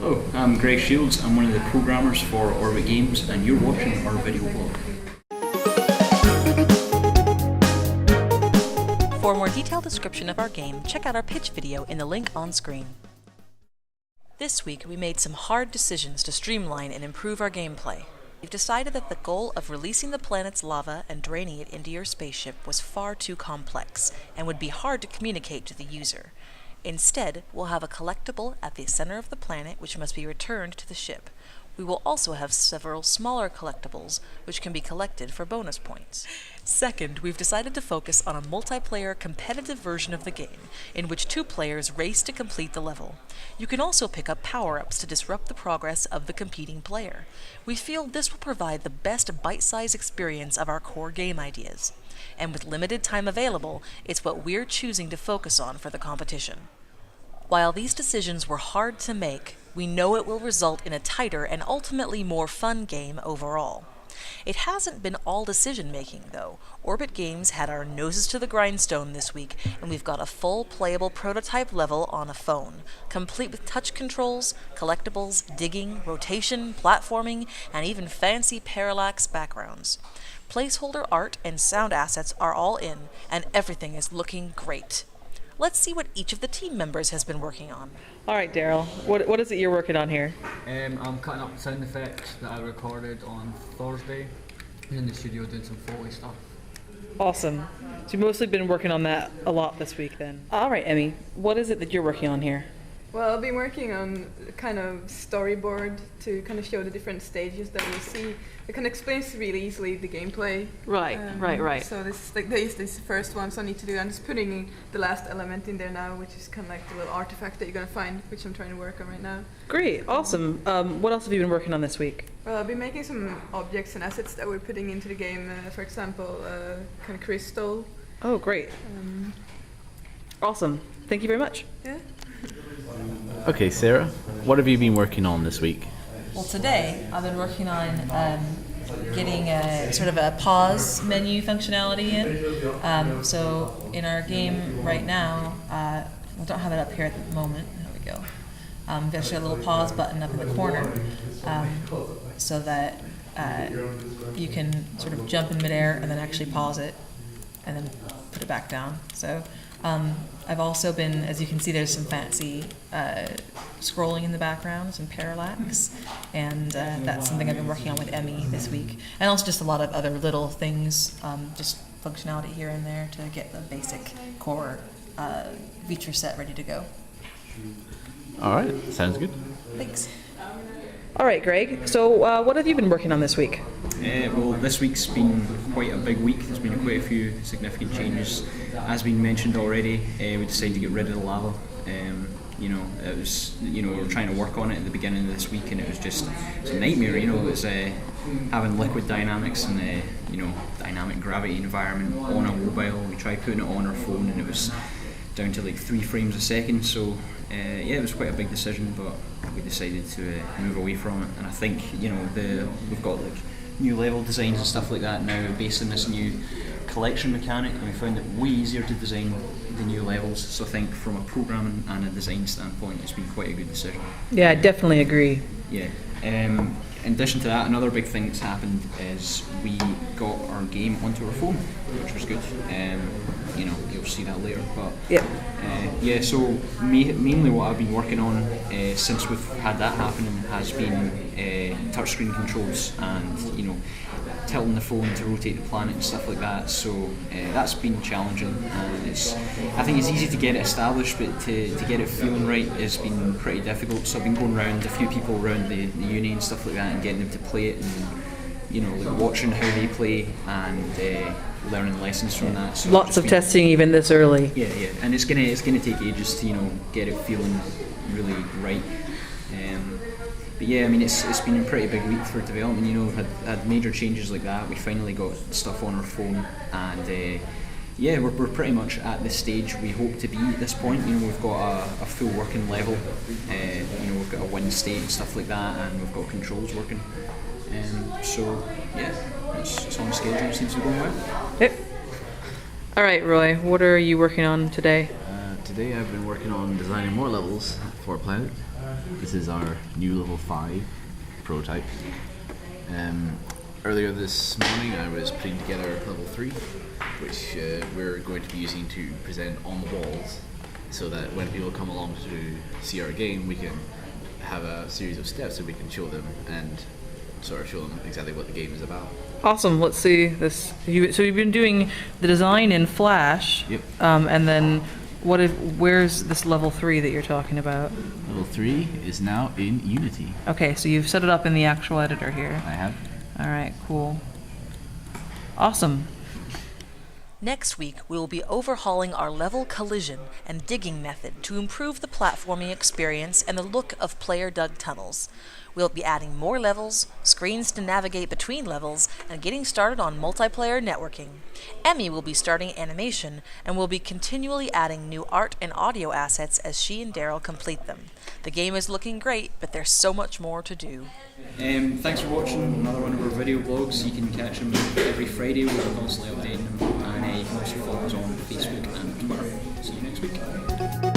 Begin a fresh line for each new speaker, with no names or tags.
Hello, I'm Greg Shields. I'm one of the programmers for Orbit Games, and you're watching our video blog.
For a more detailed description of our game, check out our pitch video in the link on screen. This week, we made some hard decisions to streamline and improve our gameplay. We've decided that the goal of releasing the planet's lava and draining it into your spaceship was far too complex and would be hard to communicate to the user. Instead, we'll have a collectible at the center of the planet which must be returned to the ship. We will also have several smaller collectibles which can be collected for bonus points. Second, we've decided to focus on a multiplayer competitive version of the game, in which 2 players race to complete the level. You can also pick up power-ups to disrupt the progress of the competing player. We feel this will provide the best bite-sized experience of our core game ideas. And with limited time available, it's what we're choosing to focus on for the competition. While these decisions were hard to make, we know it will result in a tighter and ultimately more fun game overall. It hasn't been all decision-making, though. Orbit Games had our noses to the grindstone this week, and we've got a full playable prototype level on a phone, complete with touch controls, collectibles, digging, rotation, platforming, and even fancy parallax backgrounds. Placeholder art and sound assets are all in, and everything is looking great. Let's see what each of the team members has been working on.
All right, Daryl, what is it you're working on here?
I'm cutting up sound effects that I recorded on Thursday in the studio doing some Foley stuff.
Awesome. So you've mostly been working on that a lot this week then. All right, Emmy, what is it that you're working on here?
Well, I've been working on kind of storyboard to kind of show the different stages that we see. It kind of explains really easily the gameplay.
Right.
So this is the first one, so I need to do. I'm just putting the last element in there now, which is kind of like the little artifact that you're gonna find, which I'm trying to work on right now.
Great, awesome. What else have you been working on this week?
Well, I've been making some objects and assets that we're putting into the game. For example, kind of crystal.
Oh, great. Awesome. Thank you very much.
Yeah.
Okay, Sarah, what have you been working on this week?
Well, today I've been working on getting a sort of a pause menu functionality in. So in our game right now, we don't have it up here at the moment. There we go. There's a little pause button up in the corner, so that you can sort of jump in midair and then actually pause it, and then put it back down. So I've also been, as you can see, there's some fancy scrolling in the background, some parallax, and that's something I've been working on with Emmy this week. And also just a lot of other little things, just functionality here and there to get the basic core feature set ready to go.
All right, sounds good.
Thanks.
All right, Greg, so what have you been working on this week?
Well, this week's been quite a big week. There's been quite a few significant changes. As been mentioned already, we decided to get rid of the lava. It was, we were trying to work on it at the beginning of this week, and it was a nightmare. It was having liquid dynamics and dynamic gravity environment on a mobile. We tried putting it on our phone, and it was down to like 3 frames a second. So it was quite a big decision, but we decided to move away from it. And I think we've got like new level designs and stuff like that now based on this new collection mechanic, and we found it way easier to design the new levels. So I think from a programming and a design standpoint, it's been quite a good decision.
Yeah, I definitely agree.
Yeah. In addition to that, another big thing that's happened is we got our game onto our phone, which was good. You'll see that later. But so mainly what I've been working on since we've had that happening has been touchscreen controls and tilting the phone to rotate the planet and stuff like that. So that's been challenging, and I think it's easy to get it established, but to get it feeling right has been pretty difficult. So I've been going around a few people around the uni and stuff like that, and getting them to play it, and watching how they play and learning lessons from that. So
Lots of testing even this early.
Yeah, and it's gonna take ages to get it feeling really right. But yeah, I mean, it's been a pretty big week for development. We've had major changes like that. We finally got stuff on our phone, and we're pretty much at the stage we hope to be at this point. We've got a full working level. We've got a win state and stuff like that, and we've got controls working. It's on schedule. It seems to be going well.
Yep. All right, Roy, what are you working on today?
Today I've been working on designing more levels for Planet. This is our new level 5 prototype. Earlier this morning I was putting together level 3, which we're going to be using to present on the walls, so that when people come along to see our game, we can have a series of steps that we can show them and sort of show them exactly what the game is about.
Awesome. Let's see this. So you've been doing the design in Flash.
Yep.
And then where's this level 3 that you're talking about?
Level 3 is now in Unity.
Okay, so you've set it up in the actual editor here.
I have.
All right, cool. Awesome.
Next week, we will be overhauling our level collision and digging method to improve the platforming experience and the look of player-dug tunnels. We'll be adding more levels, screens to navigate between levels, and getting started on multiplayer networking. Emmy will be starting animation and will be continually adding new art and audio assets as she and Daryl complete them. The game is looking great, but there's so much more to do.
Thanks for watching another one of our video blogs. You can catch them every Friday. We're constantly updating them, and you can also follow us on Facebook and Twitter. See you next week.